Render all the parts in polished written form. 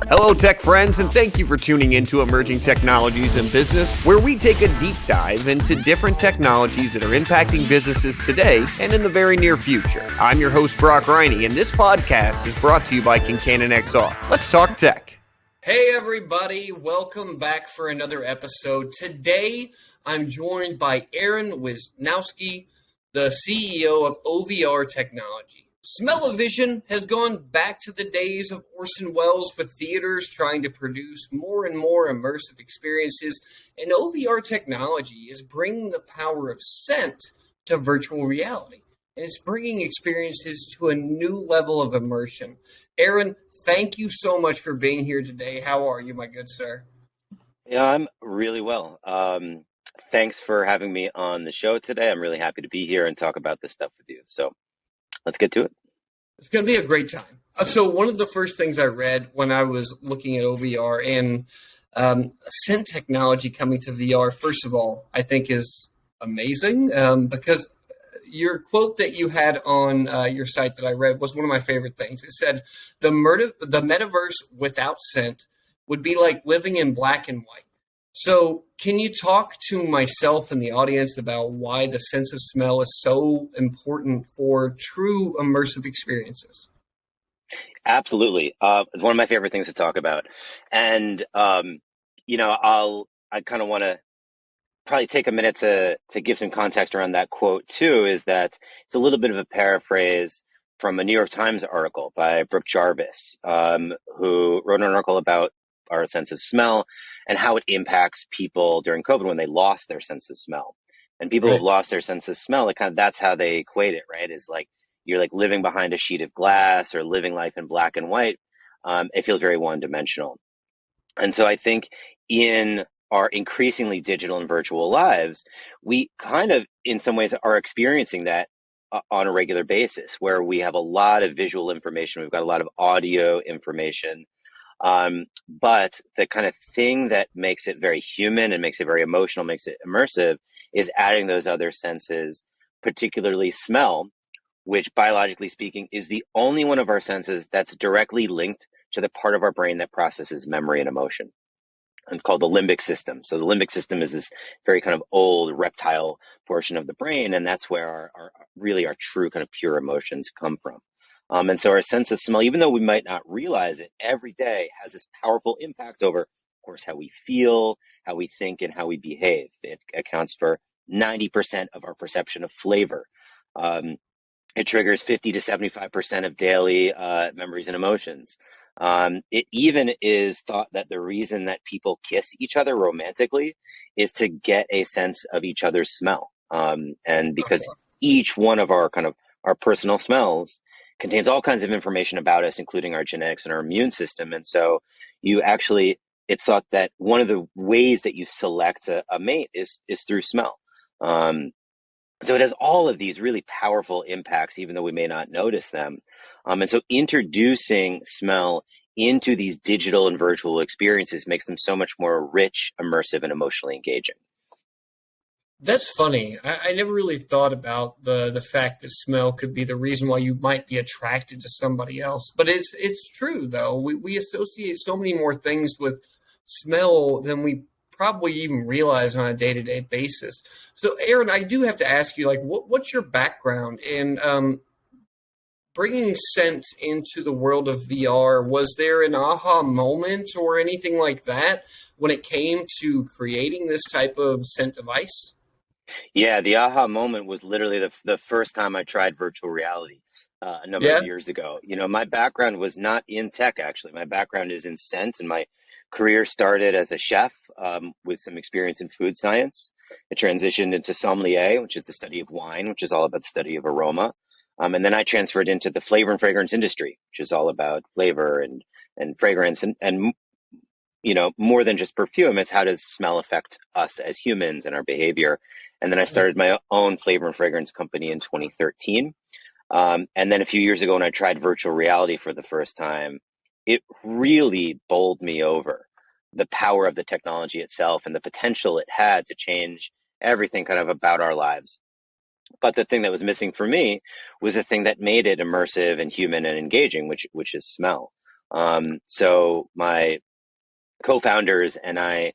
Hello, tech friends, and thank you for tuning into Emerging Technologies in Business, where we take a deep dive into different technologies that are impacting businesses today and in the very near future. I'm your host, Brock Riney, and this podcast is brought to you by ConcannonXR. Let's talk tech. Hey, everybody. Welcome back for another episode. Today, I'm joined by Aaron Wisniewski, the CEO of OVR Technology. Smell-O-Vision has gone back to the days of Orson Welles with theaters trying to produce more and more immersive experiences, and OVR Technology is bringing the power of scent to virtual reality, and it's bringing experiences to a new level of immersion. Aaron, thank you so much for being here today. How are you, my good sir? Yeah, I'm really well. Thanks for having me on the show today. I'm really happy to be here and talk about this stuff with you. So let's get to it. It's going to be a great time. So one of the first things I read when I was looking at OVR and scent technology coming to VR, first of all, I think is amazing because your quote that you had on your site that I read was one of my favorite things. It said, the metaverse without scent would be like living in black and white. So can you talk to myself and the audience about why the sense of smell is so important for true immersive experiences? Absolutely. It's one of my favorite things to talk about. And, I kind of want to probably take a minute to give some context around that quote too, is that it's a little bit of a paraphrase from a New York Times article by Brooke Jarvis, who wrote an article about our sense of smell and how it impacts people during COVID when they lost their sense of smell. And people who have lost their sense of smell, that's how they equate it, right? Is like you're like living behind a sheet of glass or living life in black and white. It feels very one-dimensional. And so I think in our increasingly digital and virtual lives, we kind of, in some ways, are experiencing that on a regular basis, where we have a lot of visual information, we've got a lot of audio information. But the kind of thing that makes it very human and makes it very emotional, makes it immersive, is adding those other senses, particularly smell, which biologically speaking is the only one of our senses that's directly linked to the part of our brain that processes memory and emotion, and called the limbic system. So the limbic system is this very kind of old reptile portion of the brain, and that's where our true kind of pure emotions come from. And so our sense of smell, even though we might not realize it, every day has this powerful impact over, of course, how we feel, how we think, and how we behave. It accounts for 90% of our perception of flavor. It triggers 50 to 75% of daily memories and emotions. It even is thought that the reason that people kiss each other romantically is to get a sense of each other's smell. And because each one of our personal smells contains all kinds of information about us, including our genetics and our immune system. And so it's thought that one of the ways that you select a mate is through smell. So it has all of these really powerful impacts, even though we may not notice them. And so introducing smell into these digital and virtual experiences makes them so much more rich, immersive, and emotionally engaging. That's funny. I never really thought about the fact that smell could be the reason why you might be attracted to somebody else. But it's true, though. We associate so many more things with smell than we probably even realize on a day-to-day basis. So, Aaron, I do have to ask you, what's your background in bringing scent into the world of VR? Was there an aha moment or anything like that when it came to creating this type of scent device? Yeah, the aha moment was literally the first time I tried virtual reality a number of years ago. My background was not in tech, actually. My background is in scent, and my career started as a chef with some experience in food science. It transitioned into sommelier, which is the study of wine, which is all about the study of aroma. And then I transferred into the flavor and fragrance industry, which is all about flavor and fragrance and more than just perfume. It's how does smell affect us as humans and our behavior. And then I started my own flavor and fragrance company in 2013. And then a few years ago when I tried virtual reality for the first time, it really bowled me over. The power of the technology itself and the potential it had to change everything kind of about our lives. But the thing that was missing for me was the thing that made it immersive and human and engaging, which is smell. So my co-founders and I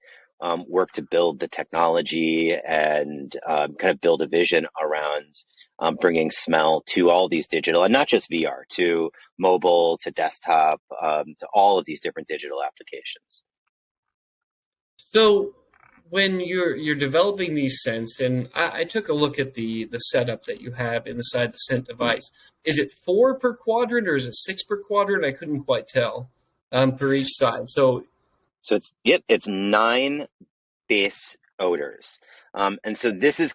work to build the technology and kind of build a vision around bringing smell to all these digital, and not just VR, to mobile, to desktop, to all of these different digital applications. So when you're developing these scents, and I took a look at the setup that you have inside the scent device. Is it 4 per quadrant or is it 6 per quadrant? I couldn't quite tell per each side. So it's 9 base odors. And so this is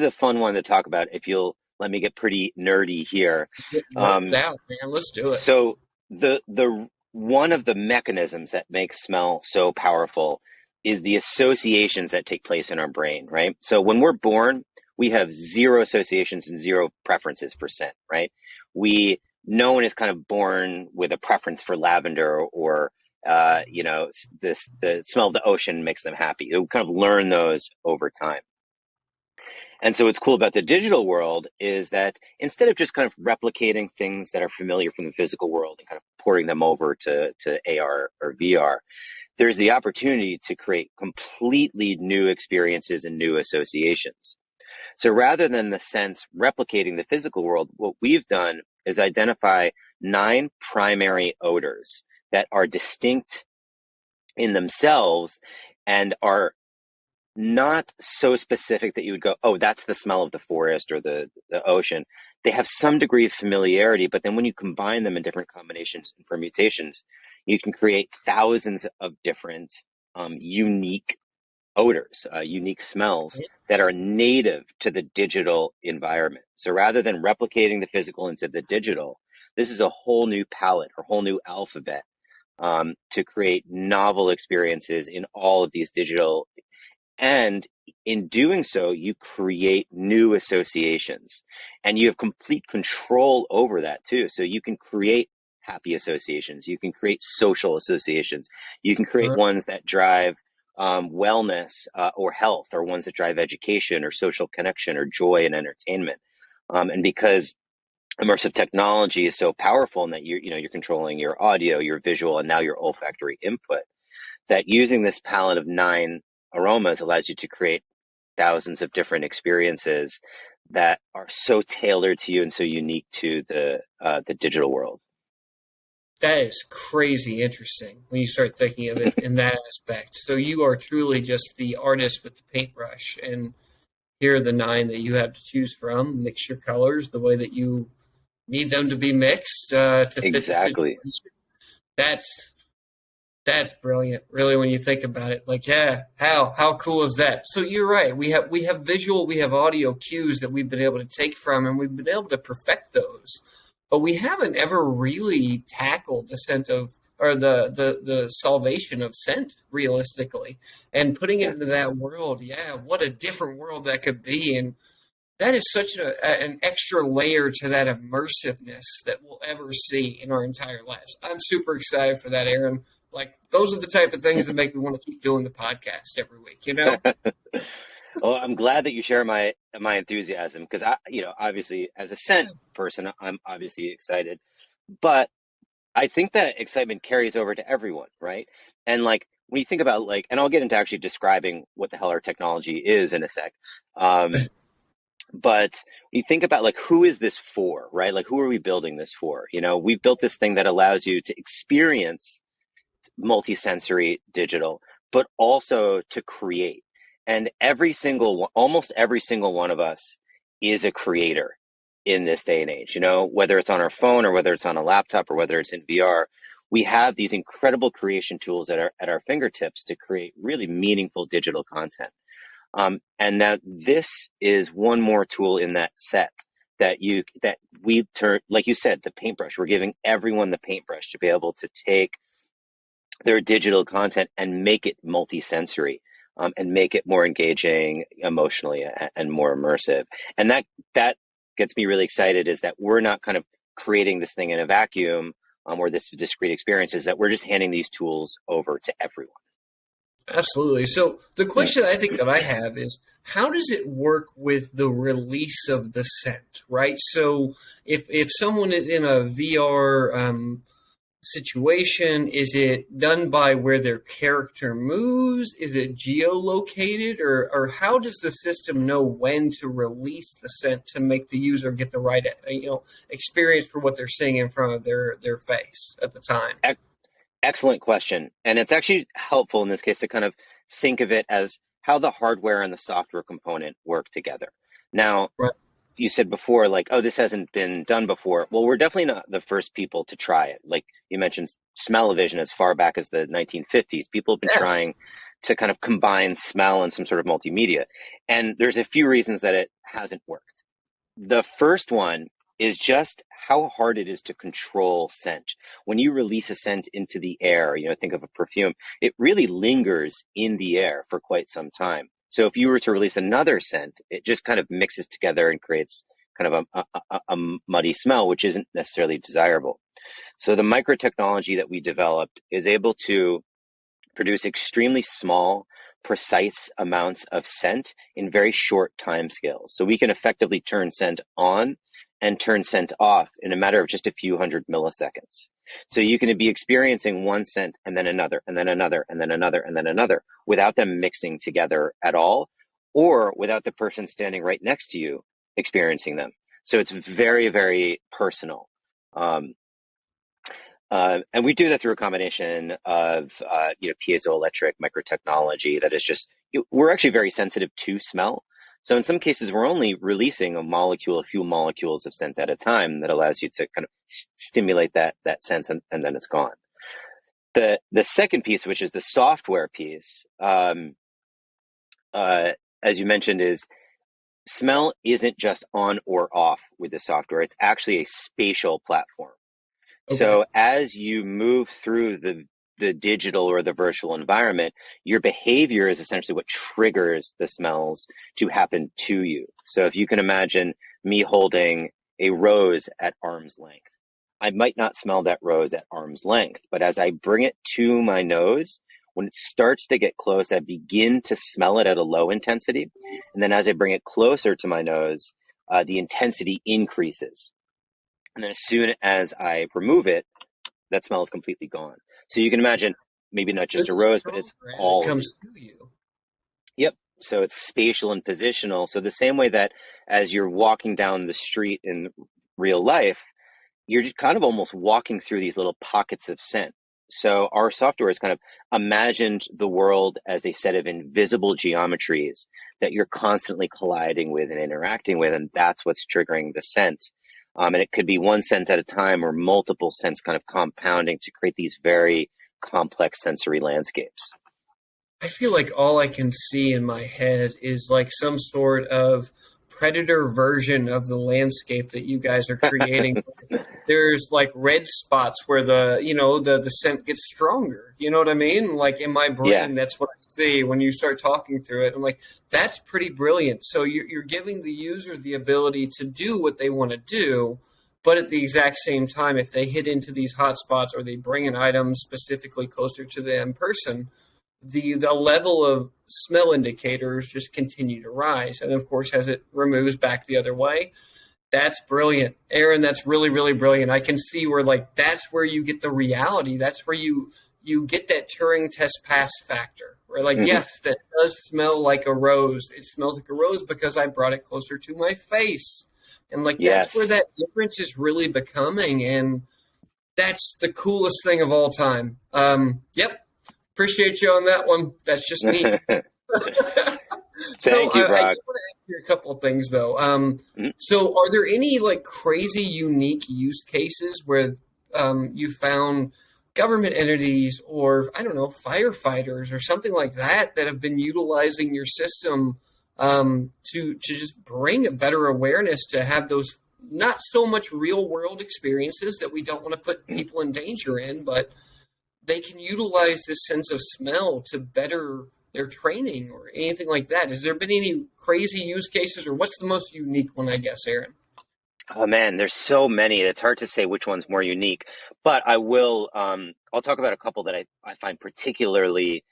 a fun one to talk about if you'll let me get pretty nerdy here. Out, man. Let's do it. So the one of the mechanisms that makes smell so powerful is the associations that take place in our brain, right? So when we're born, we have 0 associations and 0 preferences for scent, right? No one is kind of born with a preference for lavender or the smell of the ocean makes them happy. You kind of learn those over time. And so what's cool about the digital world is that instead of just kind of replicating things that are familiar from the physical world and kind of porting them over to AR or VR, there's the opportunity to create completely new experiences and new associations. So rather than the sense replicating the physical world, what we've done is identify 9 primary odors that are distinct in themselves and are not so specific that you would go, oh, that's the smell of the forest or the ocean. They have some degree of familiarity, but then when you combine them in different combinations and permutations, you can create thousands of different unique odors, unique smells that are native to the digital environment. So rather than replicating the physical into the digital, this is a whole new palette or whole new alphabet to create novel experiences in all of these digital. And in doing so, you create new associations and you have complete control over that too. So you can create happy associations. You can create social associations. You can create ones that drive wellness or health, or ones that drive education or social connection or joy and entertainment. And because immersive technology is so powerful in that you're controlling your audio, your visual, and now your olfactory input, that using this palette of 9 aromas allows you to create thousands of different experiences that are so tailored to you and so unique to the digital world. That is crazy interesting when you start thinking of it in that aspect. So you are truly just the artist with the paintbrush, and here are the 9 that you have to choose from. Mix your colors the way that you need them to be mixed to fit exactly. the situation. That's brilliant, really, when you think about it. Like, yeah, how cool is that? So you're right. We have visual, we have audio cues that we've been able to take from, and we've been able to perfect those. But we haven't ever really tackled the sense of, or the salvation of scent realistically, and putting it into that world. Yeah, what a different world that could be, and that is such an extra layer to that immersiveness that we'll ever see in our entire lives. I'm super excited for that, Aaron. Like, those are the type of things that make me want to keep doing the podcast every week, you know? Well, I'm glad that you share my enthusiasm, because obviously as a scent person, I'm obviously excited, but I think that excitement carries over to everyone, right? And like, when you think about and I'll get into actually describing what the hell our technology is in a sec. But you think about who is this for, right? Like, who are we building this for? We've built this thing that allows you to experience multisensory digital, but also to create. And almost every single one of us is a creator in this day and age, whether it's on our phone or whether it's on a laptop or whether it's in VR, we have these incredible creation tools that are at our fingertips to create really meaningful digital content. And now this is one more tool in that set that we turn, like you said, the paintbrush. We're giving everyone the paintbrush to be able to take their digital content and make it multisensory, and make it more engaging emotionally and more immersive. And that gets me really excited, is that we're not kind of creating this thing in a vacuum, or this discrete experience, is that we're just handing these tools over to everyone. Absolutely. So the question I think that I have is, how does it work with the release of the scent, right? So if someone is in a VR situation? Is it done by where their character moves? Is it geolocated, or how does the system know when to release the scent to make the user get the right experience for what they're seeing in front of their face at the time? Excellent question. And it's actually helpful in this case to kind of think of it as how the hardware and the software component work together. Now, Right. You said before, like, oh, this hasn't been done before. Well, we're definitely not the first people to try it. Like you mentioned, smell-o-vision as far back as the 1950s. People have been trying to kind of combine smell and some sort of multimedia. And there's a few reasons that it hasn't worked. The first one is just how hard it is to control scent. When you release a scent into the air, think of a perfume, it really lingers in the air for quite some time. So if you were to release another scent, it just kind of mixes together and creates kind of a muddy smell, which isn't necessarily desirable. So the micro technology that we developed is able to produce extremely small, precise amounts of scent in very short time scales. So we can effectively turn scent on and turn scent off in a matter of just a few hundred milliseconds. So you can be experiencing one scent and then another, and then another, and then another, and then another without them mixing together at all, or without the person standing right next to you experiencing them. So it's very, very personal. And we do that through a combination of piezoelectric microtechnology that is just, we're actually very sensitive to smell. So in some cases, we're only releasing a few molecules of scent at a time that allows you to kind of stimulate that sense, and then it's gone. The second piece, which is the software piece, as you mentioned, is smell isn't just on or off with the software. It's actually a spatial platform. Okay. So as you move through the digital or the virtual environment, your behavior is essentially what triggers the smells to happen to you. So if you can imagine me holding a rose at arm's length, I might not smell that rose at arm's length, but as I bring it to my nose, when it starts to get close, I begin to smell it at a low intensity. And then as I bring it closer to my nose, the intensity increases. And then as soon as I remove it, that smell is completely gone. So you can imagine maybe not just a rose, but it's all. It comes to you. Yep. So it's spatial and positional. So the same way that as you're walking down the street in real life, you're just kind of almost walking through these little pockets of scent. So our software has kind of imagined the world as a set of invisible geometries that you're constantly colliding with and interacting with, and that's what's triggering the scent. And it could be one scent at a time or multiple scents kind of compounding to create these very complex sensory landscapes. I feel like all I can see in my head is like some sort of predator version of the landscape that you guys are creating. There's like red spots where the scent gets stronger. You know what I mean? Like in my brain, That's what I see when you start talking through it. I'm like, that's pretty brilliant. So you're giving the user the ability to do what they want to do, but at the exact same time, if they hit into these hot spots or they bring an item specifically closer to them person, the level of smell indicators just continue to rise. And of course, as it removes back the other way, that's brilliant. Aaron, that's really, really brilliant. I can see where that's where you get the reality. That's where you get that Turing test pass factor. Where yes, that does smell like a rose. It smells like a rose because I brought it closer to my face. And that's where that difference is really becoming. And that's the coolest thing of all time. Yep. Appreciate you on that one. That's just me. Thank you, Brock. I want to ask you a couple of things, though. So are there any crazy, unique use cases where you found government entities or, I don't know, firefighters or something like that have been utilizing your system to just bring a better awareness to have those not so much real world experiences that we don't want to put people in danger in, but they can utilize this sense of smell to better their training or anything like that? Has there been any crazy use cases, or what's the most unique one, I guess, Aaron? Oh man, there's so many. It's hard to say which one's more unique, but I will, I'll talk about a couple that I find particularly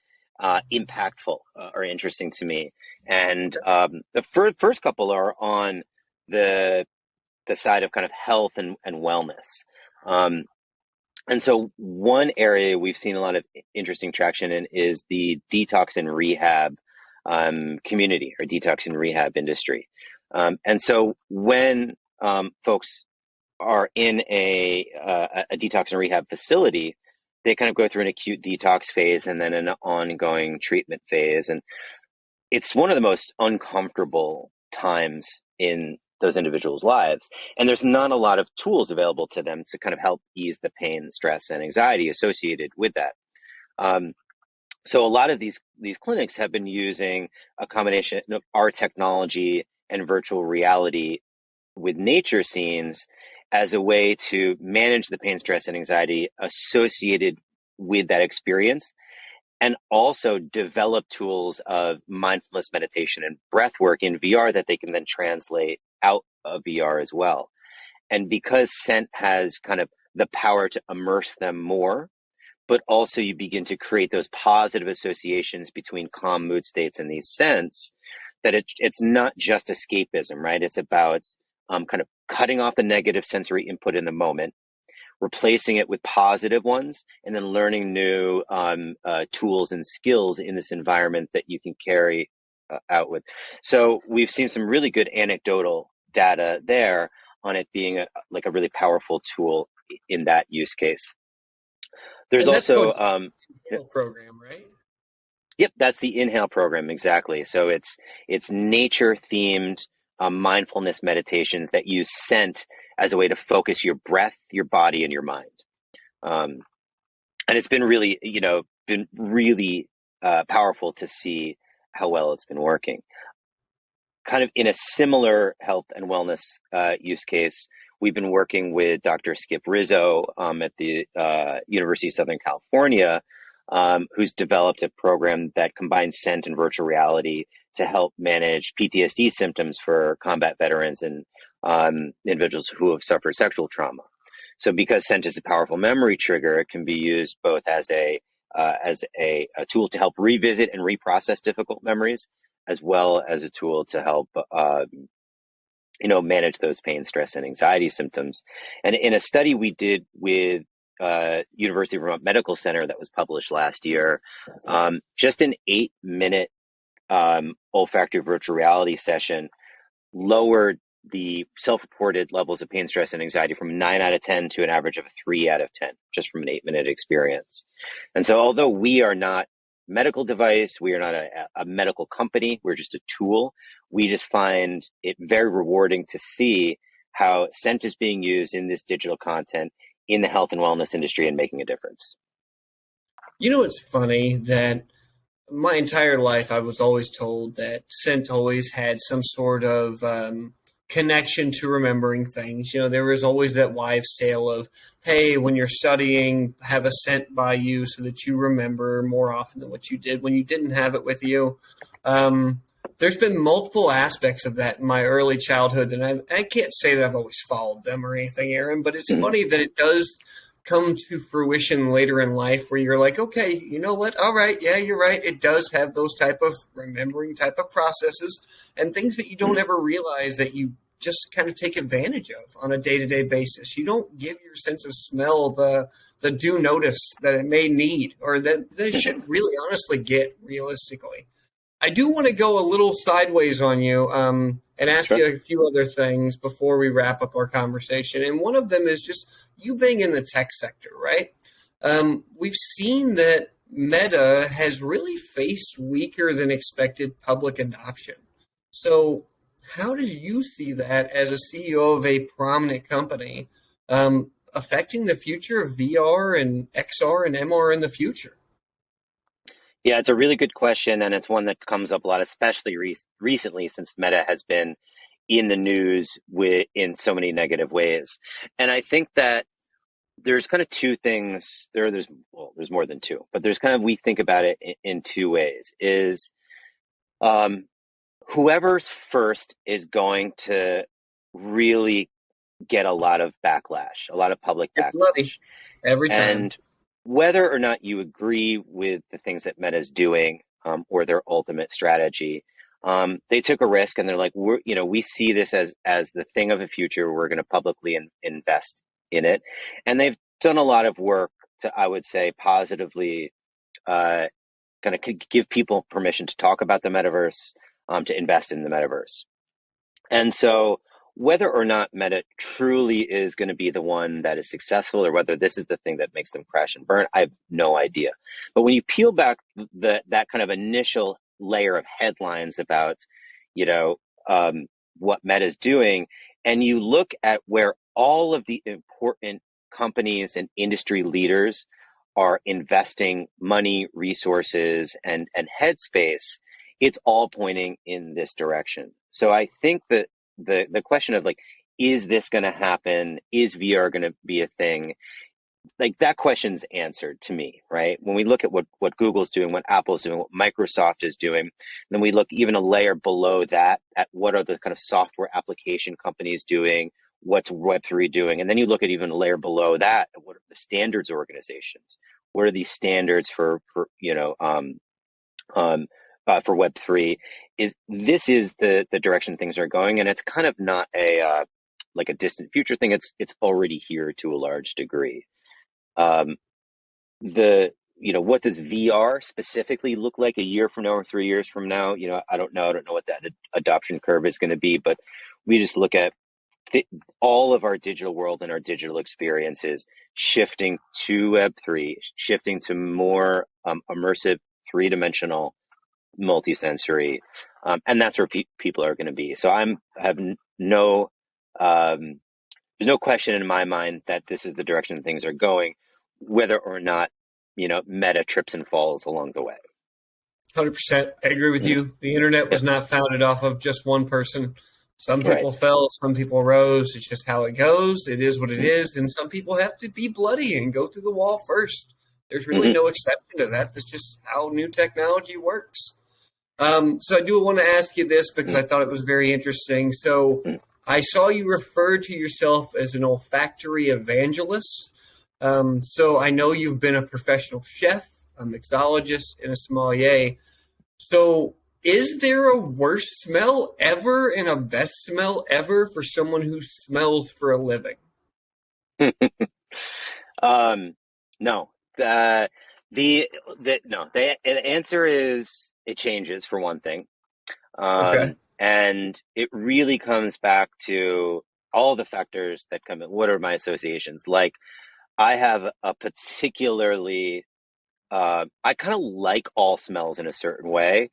impactful or interesting to me. And the first couple are on the side of kind of health and wellness. And so one area we've seen a lot of interesting traction in is the detox and rehab community, or detox and rehab industry. And so when folks are in a detox and rehab facility, they kind of go through an acute detox phase and then an ongoing treatment phase. And it's one of the most uncomfortable times in those individuals' lives. And there's not a lot of tools available to them to kind of help ease the pain, stress, and anxiety associated with that. So a lot of these clinics have been using a combination of our technology and virtual reality with nature scenes as a way to manage the pain, stress, and anxiety associated with that experience, and also develop tools of mindfulness meditation and breath work in VR that they can then translate out of VR as well. And because scent has kind of the power to immerse them more, but also you begin to create those positive associations between calm mood states and these scents, that it's not just escapism, right? It's about kind of cutting off the negative sensory input in the moment, replacing it with positive ones, and then learning new tools and skills in this environment that you can carry out with. So we've seen some really good anecdotal data there on it being a really powerful tool in that use case. There's also program, right? Yep, that's the Inhale program, exactly. So it's nature themed mindfulness meditations that use scent as a way to focus your breath, your body, and your mind. And it's been really, powerful to see how well it's been working. Kind of in a similar health and wellness use case, we've been working with Dr. Skip Rizzo at the University of Southern California, who's developed a program that combines scent and virtual reality to help manage PTSD symptoms for combat veterans and individuals who have suffered sexual trauma. So because scent is a powerful memory trigger, it can be used both as a tool to help revisit and reprocess difficult memories, as well as a tool to help manage those pain, stress, and anxiety symptoms. And in a study we did with University of Vermont Medical Center that was published last year, just an 8-minute olfactory virtual reality session lowered the self-reported levels of pain, stress, and anxiety from 9 out of 10 to an average of a 3 out of 10, just from an 8-minute experience. And so although we are not a medical device, we are not a medical company, we're just a tool, we just find it very rewarding to see how scent is being used in this digital content in the health and wellness industry and making a difference. It's funny that my entire life I was always told that scent always had some sort of connection to remembering things. There was always that wives' tale of, hey, when you're studying, have a scent by you so that you remember more often than what you did when you didn't have it with you. There's been multiple aspects of that in my early childhood, and I can't say that I've always followed them or anything, Aaron, but it's funny that it does come to fruition later in life where you're like, okay, you know what? All right. Yeah, you're right. It does have those type of remembering type of processes and things that you don't ever realize that you just kind of take advantage of on a day-to-day basis. You don't give your sense of smell the due notice that it may need, or that it should really honestly get realistically. I do want to go a little sideways on you and ask you a few other things before we wrap up our conversation. And one of them is just you being in the tech sector, right? We've seen that Meta has really faced weaker than expected public adoption. So how do you see that as a CEO of a prominent company affecting the future of VR and XR and MR in the future? Yeah, it's a really good question, and it's one that comes up a lot, especially recently, since Meta has been in the news in so many negative ways. And I think that there's kind of two things. There's more than two, but there's kind of, we think about it in two ways. Is whoever's first is going to really get a lot of backlash, a lot of public backlash. Every time. And whether or not you agree with the things that Meta's doing or their ultimate strategy, they took a risk, and they're like, we see this as the thing of the future. We're going to publicly invest in it, and they've done a lot of work to, I would say, positively kind of give people permission to talk about the metaverse, to invest in the metaverse. And so whether or not Meta truly is going to be the one that is successful, or whether this is the thing that makes them crash and burn, I have no idea. But when you peel back that kind of initial layer of headlines about, what Meta is doing, and you look at where all of the important companies and industry leaders are investing money, resources, and headspace, it's all pointing in this direction. So I think that the question of, like, is this going to happen? Is VR going to be a thing? Like, that question's answered to me, right? When we look at what Google's doing, what Apple's doing, what Microsoft is doing, then we look even a layer below that at what are the kind of software application companies doing, what's Web3 doing, and then you look at even a layer below that, what are the standards organizations? What are these standards for Web3? This is the direction things are going, and it's kind of not a like a distant future thing. It's already here to a large degree. What does VR specifically look like a year from now or 3 years from now? I don't know. I don't know what that adoption curve is going to be, but we just look at all of our digital world and our digital experiences shifting to Web3, shifting to more immersive, three-dimensional, multisensory, and that's where people are going to be. So there's no question in my mind that this is the direction things are going, whether or not Meta trips and falls along the way. 100%. I agree with you. The internet was not founded off of just one person. Some people fell, some people rose. It's just how it goes. It is what it is. And some people have to be bloody and go through the wall first. There's really no exception to that. That's just how new technology works. So I do want to ask you this because I thought it was very interesting. So I saw you refer to yourself as an olfactory evangelist. So I know you've been a professional chef, a mixologist, and a sommelier. So is there a worst smell ever and a best smell ever for someone who smells for a living? No. The answer is it changes, for one thing. Okay. And it really comes back to all the factors that come in. What are my associations? Like, I have a particularly, I kind of like all smells in a certain way,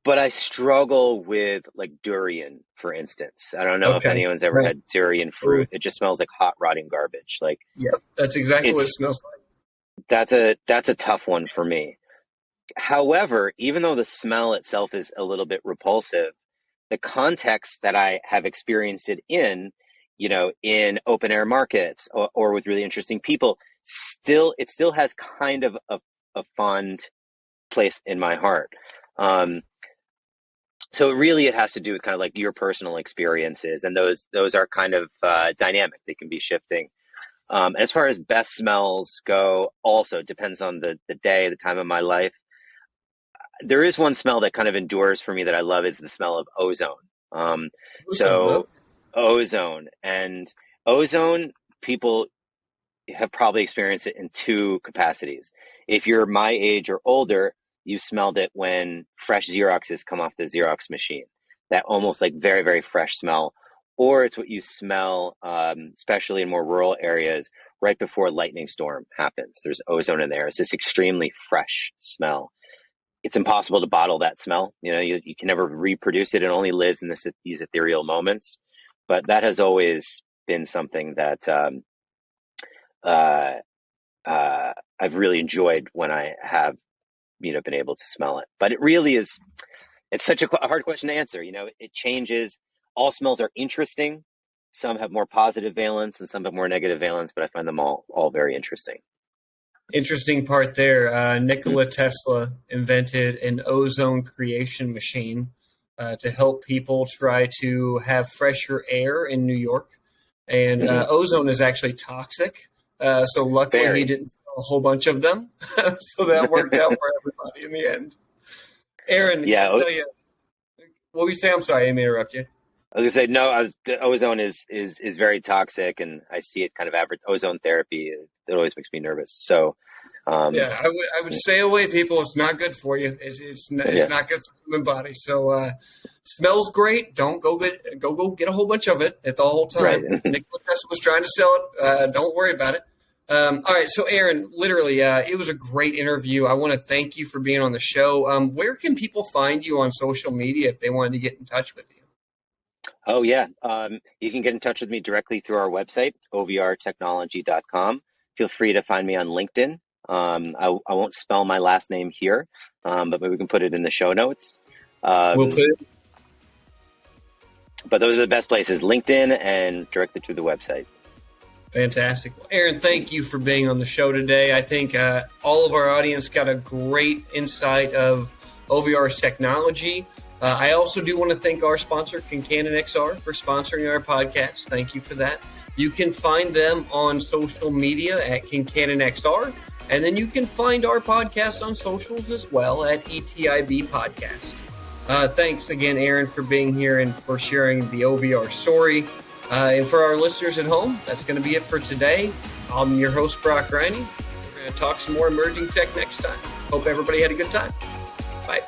but I struggle with, like, durian, for instance. I don't know if anyone's ever had durian fruit. It just smells like hot, rotting garbage. Like, yep, that's exactly what it smells like. That's a tough one for me. However, even though the smell itself is a little bit repulsive, the context that I have experienced it in open air markets or with really interesting people, it still has kind of a fond place in my heart. So it has to do with kind of like your personal experiences, and those are kind of dynamic. They can be shifting. As far as best smells go, also depends on the day, the time of my life. There is one smell that kind of endures for me that I love, is the smell of ozone. Ozone and ozone, people have probably experienced it in two capacities. If you're my age or older, you smelled it when fresh Xeroxes come off the Xerox machine, that almost like very, very fresh smell. Or it's what you smell, especially in more rural areas, right before a lightning storm happens. There's ozone in there. It's this extremely fresh smell. It's impossible to bottle that smell. You can never reproduce it. It only lives in these ethereal moments. But that has always been something that I've really enjoyed when I have, been able to smell it. But it really is, it's such a hard question to answer. It changes. All smells are interesting. Some have more positive valence and some have more negative valence, but I find them all very interesting. Interesting part there. Nikola Tesla invented an ozone creation machine to help people try to have fresher air in New York. And ozone is actually toxic. So luckily he didn't sell a whole bunch of them. So that worked out for everybody in the end. Aaron, I'll tell you, what were you saying? I'm sorry, I didn't interrupt you. I was gonna say no. The ozone is very toxic, and I see it kind of average ozone therapy. It always makes me nervous. So, yeah, I would stay away, people. It's not good for you. It's not good for the human body. So, smells great. Don't go get a whole bunch of it at the whole time. Right. Nikola Tesla was trying to sell it. Don't worry about it. All right, so Aaron, literally, it was a great interview. I want to thank you for being on the show. Where can people find you on social media if they wanted to get in touch with you? Oh, yeah. You can get in touch with me directly through our website, OVRtechnology.com. Feel free to find me on LinkedIn. I won't spell my last name here, but maybe we can put it in the show notes. We'll put it. But those are the best places, LinkedIn and directly through the website. Fantastic. Well, Aaron, thank you for being on the show today. I think all of our audience got a great insight of OVR's technology. I also do want to thank our sponsor, ConcannonXR, for sponsoring our podcast. Thank you for that. You can find them on social media at ConcannonXR, and then you can find our podcast on socials as well at ETIB Podcast. Thanks again, Aaron, for being here and for sharing the OVR story. And for our listeners at home, that's going to be it for today. I'm your host, Brock Riney. We're going to talk some more emerging tech next time. Hope everybody had a good time. Bye.